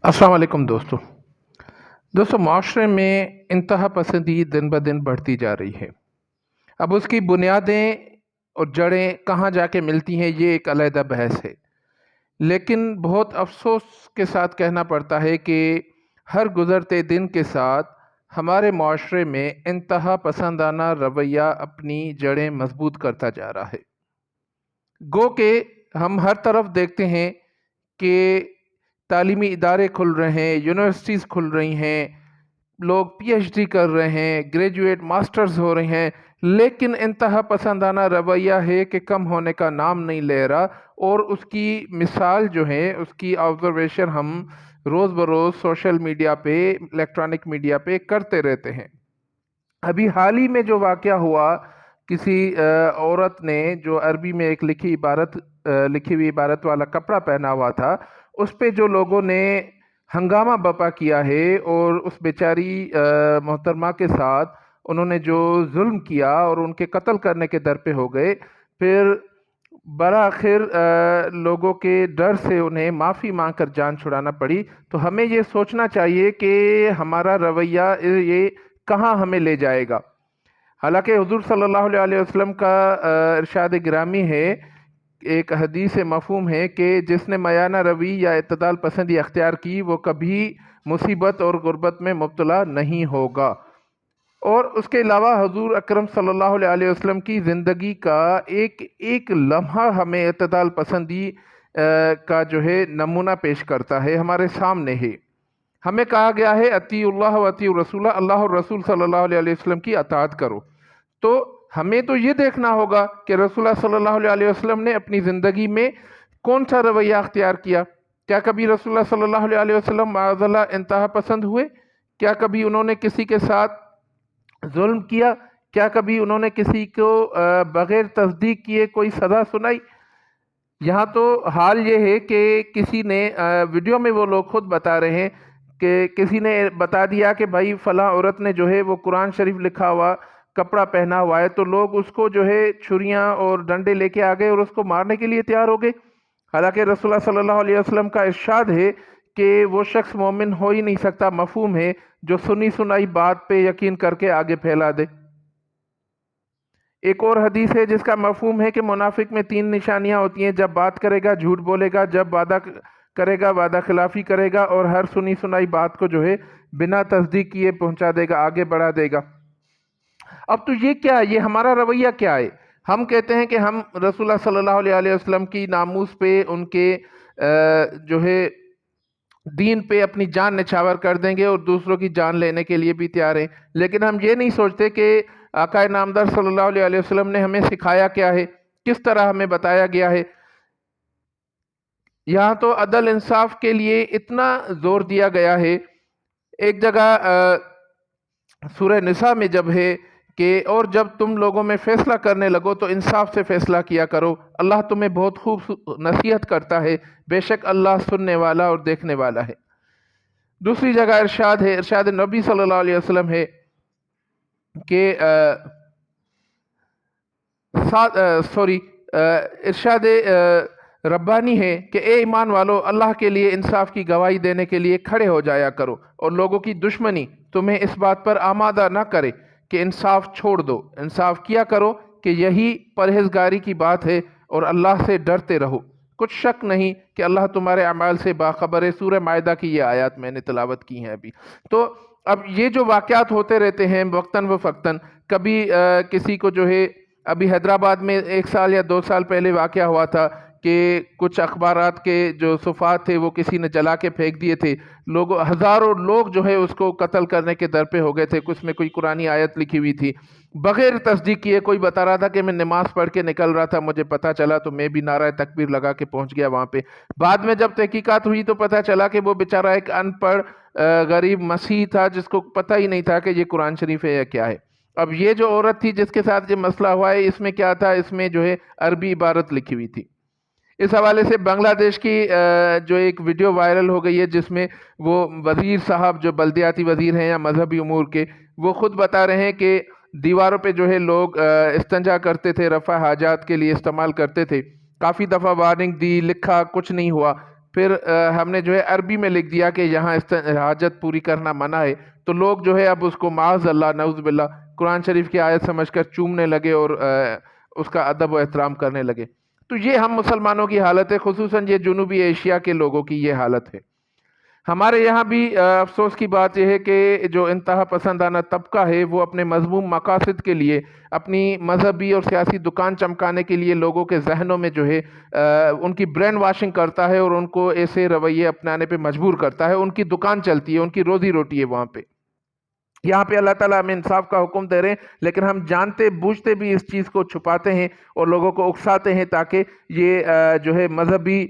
السلام علیکم دوستو معاشرے میں انتہا پسندی دن بہ دن بڑھتی جا رہی ہے۔ اب اس کی بنیادیں اور جڑیں کہاں جا کے ملتی ہیں یہ ایک علیحدہ بحث ہے، لیکن بہت افسوس کے ساتھ کہنا پڑتا ہے کہ ہر گزرتے دن کے ساتھ ہمارے معاشرے میں انتہا پسندانہ رویہ اپنی جڑیں مضبوط کرتا جا رہا ہے۔ گو کہ ہم ہر طرف دیکھتے ہیں کہ تعلیمی ادارے کھل رہے ہیں، یونیورسٹیز کھل رہی ہیں، لوگ پی ایچ ڈی کر رہے ہیں، گریجویٹ ماسٹرز ہو رہے ہیں، لیکن انتہا پسندانہ رویہ ہے کہ کم ہونے کا نام نہیں لے رہا، اور اس کی مثال جو ہے، اس کی آبزرویشن ہم روز بروز سوشل میڈیا پہ، الیکٹرانک میڈیا پہ کرتے رہتے ہیں۔ ابھی حال ہی میں جو واقعہ ہوا، کسی عورت نے جو عربی میں ایک لکھی ہوئی عبارت والا کپڑا پہنا ہوا تھا، اس پہ جو لوگوں نے ہنگامہ برپا کیا ہے اور اس بیچاری محترمہ کے ساتھ انہوں نے جو ظلم کیا اور ان کے قتل کرنے کے در پہ ہو گئے، پھر بالآخر لوگوں کے ڈر سے انہیں معافی مانگ کر جان چھڑانا پڑی۔ تو ہمیں یہ سوچنا چاہیے کہ ہمارا رویہ یہ کہاں ہمیں لے جائے گا۔ حالانکہ حضور صلی اللہ علیہ وسلم کا ارشاد گرامی ہے، ایک حدیث مفہوم ہے کہ جس نے میانہ روی یا اعتدال پسندی اختیار کی وہ کبھی مصیبت اور غربت میں مبتلا نہیں ہوگا۔ اور اس کے علاوہ حضور اکرم صلی اللہ علیہ وسلم کی زندگی کا ایک ایک لمحہ ہمیں اعتدال پسندی کا جو ہے نمونہ پیش کرتا ہے، ہمارے سامنے ہے۔ ہمیں کہا گیا ہے اطیعوا اللہ و اطیعوا الرسول، اللہ اور رسول صلی اللہ علیہ وسلم کی اطاعت کرو۔ تو ہمیں تو یہ دیکھنا ہوگا کہ رسول اللہ صلی اللہ علیہ وسلم نے اپنی زندگی میں کون سا رویہ اختیار کیا۔ کیا کبھی رسول اللہ صلی اللہ علیہ وسلم معاذ اللہ انتہا پسند ہوئے؟ کیا کبھی انہوں نے کسی کے ساتھ ظلم کیا؟ کیا کبھی انہوں نے کسی کو بغیر تصدیق کیے کوئی سزا سنائی؟ یہاں تو حال یہ ہے کہ کسی نے ویڈیو میں وہ لوگ خود بتا رہے ہیں کہ کسی نے بتا دیا کہ بھائی فلاں عورت نے جو ہے وہ قرآن شریف لکھا ہوا کپڑا پہنا ہوا ہے، تو لوگ اس کو جو ہے چھریاں اور ڈنڈے لے کے آ گئے اور اس کو مارنے کے لیے تیار ہو گئے۔ حالانکہ رسول اللہ صلی اللہ علیہ وسلم کا ارشاد ہے کہ وہ شخص مومن ہو ہی نہیں سکتا، مفہوم ہے، جو سنی سنائی بات پہ یقین کر کے آگے پھیلا دے۔ ایک اور حدیث ہے جس کا مفہوم ہے کہ منافق میں 3 نشانیاں ہوتی ہیں: جب بات کرے گا جھوٹ بولے گا، جب وعدہ کرے گا وعدہ خلافی کرے گا، اور ہر سنی سنائی بات کو جو ہے بنا تصدیق کیے پہنچا دے گا، آگے بڑھا دے گا۔ اب تو یہ کیا ہے؟ یہ ہمارا رویہ کیا ہے؟ ہم کہتے ہیں کہ ہم رسول اللہ صلی اللہ علیہ وسلم کی ناموس پہ، ان کے جو ہے دین پہ اپنی جان نچھاور کر دیں گے اور دوسروں کی جان لینے کے لیے بھی تیار ہیں، لیکن ہم یہ نہیں سوچتے کہ آقا نامدار صلی اللہ علیہ وسلم نے ہمیں سکھایا کیا ہے، کس طرح ہمیں بتایا گیا ہے۔ یہاں تو عدل انصاف کے لیے اتنا زور دیا گیا ہے، ایک جگہ سورہ نساء میں جب ہے کہ اور جب تم لوگوں میں فیصلہ کرنے لگو تو انصاف سے فیصلہ کیا کرو، اللہ تمہیں بہت خوب نصیحت کرتا ہے، بے شک اللہ سننے والا اور دیکھنے والا ہے۔ دوسری جگہ ارشاد ہے، ارشاد نبی صلی اللہ علیہ وسلم ہے کہ ارشاد ربانی ہے کہ اے ایمان والو، اللہ کے لیے انصاف کی گواہی دینے کے لیے کھڑے ہو جایا کرو، اور لوگوں کی دشمنی تمہیں اس بات پر آمادہ نہ کرے کہ انصاف چھوڑ دو، انصاف کیا کرو کہ یہی پرہیزگاری کی بات ہے، اور اللہ سے ڈرتے رہو، کچھ شک نہیں کہ اللہ تمہارے اعمال سے باخبر ہے۔ سورہ مائدہ کی یہ آیات میں نے تلاوت کی ہیں ابھی۔ تو اب یہ جو واقعات ہوتے رہتے ہیں وقتاً و فقتاً، کبھی کسی کو جو ہے، ابھی حیدرآباد میں 1 سال یا 2 سال پہلے واقعہ ہوا تھا کہ کچھ اخبارات کے جو صفحات تھے وہ کسی نے جلا کے پھینک دیے تھے، ہزاروں لوگ جو ہے اس کو قتل کرنے کے در پہ ہو گئے تھے، کچھ میں کوئی قرآنی آیت لکھی ہوئی تھی، بغیر تصدیق کیے کوئی بتا رہا تھا کہ میں نماز پڑھ کے نکل رہا تھا، مجھے پتا چلا تو میں بھی نعرہ تکبیر لگا کے پہنچ گیا وہاں پہ۔ بعد میں جب تحقیقات ہوئی تو پتا چلا کہ وہ بیچارہ ایک ان پڑھ غریب مسیحی تھا جس کو پتہ ہی نہیں تھا کہ یہ قرآن شریف ہے یا کیا ہے۔ اب یہ جو عورت تھی جس کے ساتھ یہ مسئلہ ہوا ہے، اس میں کیا تھا؟ اس میں جو ہے عربی عبارت لکھی ہوئی تھی۔ اس حوالے سے بنگلہ دیش کی جو ایک ویڈیو وائرل ہو گئی ہے جس میں وہ وزیر صاحب جو بلدیاتی وزیر ہیں یا مذہبی امور کے، وہ خود بتا رہے ہیں کہ دیواروں پہ جو ہے لوگ استنجا کرتے تھے، رفع حاجات کے لیے استعمال کرتے تھے، کافی دفعہ وارننگ دی، لکھا، کچھ نہیں ہوا، پھر ہم نے جو ہے عربی میں لکھ دیا کہ یہاں حاجت پوری کرنا منع ہے، تو لوگ جو ہے اب اس کو معاذ اللہ نعوذ باللہ قرآن شریف کی آیت سمجھ کر چومنے لگے اور اس کا ادب و احترام کرنے لگے۔ تو یہ ہم مسلمانوں کی حالت ہے، خصوصاً یہ جنوبی ایشیا کے لوگوں کی یہ حالت ہے۔ ہمارے یہاں بھی افسوس کی بات یہ ہے کہ جو انتہا پسندانہ طبقہ ہے وہ اپنے مذموم مقاصد کے لیے، اپنی مذہبی اور سیاسی دکان چمکانے کے لیے لوگوں کے ذہنوں میں جو ہے ان کی برین واشنگ کرتا ہے اور ان کو ایسے رویے اپنانے پہ مجبور کرتا ہے۔ ان کی دکان چلتی ہے، ان کی روزی روٹی ہے وہاں پہ۔ یہاں پہ اللہ تعالیٰ ہمیں انصاف کا حکم دے رہے ہیں، لیکن ہم جانتے بوجھتے بھی اس چیز کو چھپاتے ہیں اور لوگوں کو اکساتے ہیں تاکہ یہ جو ہے مذہبی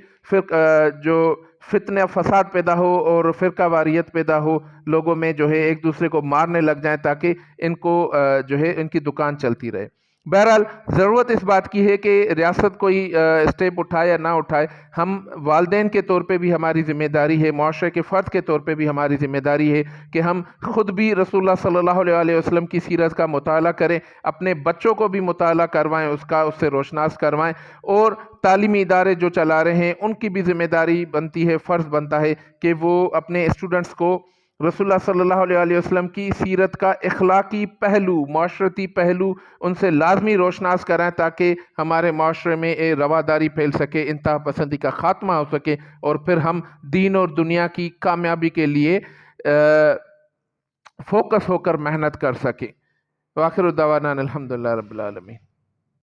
جو فتنہ فساد پیدا ہو اور فرقہ واریت پیدا ہو، لوگوں میں جو ہے ایک دوسرے کو مارنے لگ جائیں تاکہ ان کو جو ہے ان کی دکان چلتی رہے۔ بہرحال ضرورت اس بات کی ہے کہ ریاست کوئی اسٹیپ اٹھائے یا نہ اٹھائے، ہم والدین کے طور پہ بھی ہماری ذمہ داری ہے، معاشرے کے فرد کے طور پہ بھی ہماری ذمہ داری ہے کہ ہم خود بھی رسول اللہ صلی اللہ علیہ وسلم کی سیرت کا مطالعہ کریں، اپنے بچوں کو بھی مطالعہ کروائیں، اس سے روشناس کروائیں، اور تعلیمی ادارے جو چلا رہے ہیں ان کی بھی ذمہ داری بنتی ہے، فرض بنتا ہے کہ وہ اپنے اسٹوڈنٹس کو رسول اللہ صلی اللہ علیہ وسلم کی سیرت کا اخلاقی پہلو، معاشرتی پہلو ان سے لازمی روشناس کرائیں تاکہ ہمارے معاشرے میں رواداری پھیل سکے، انتہا پسندی کا خاتمہ ہو سکے، اور پھر ہم دین اور دنیا کی کامیابی کے لیے فوکس ہو کر محنت کر سکیں۔ وآخر دعوانا الحمدللہ رب العالمین۔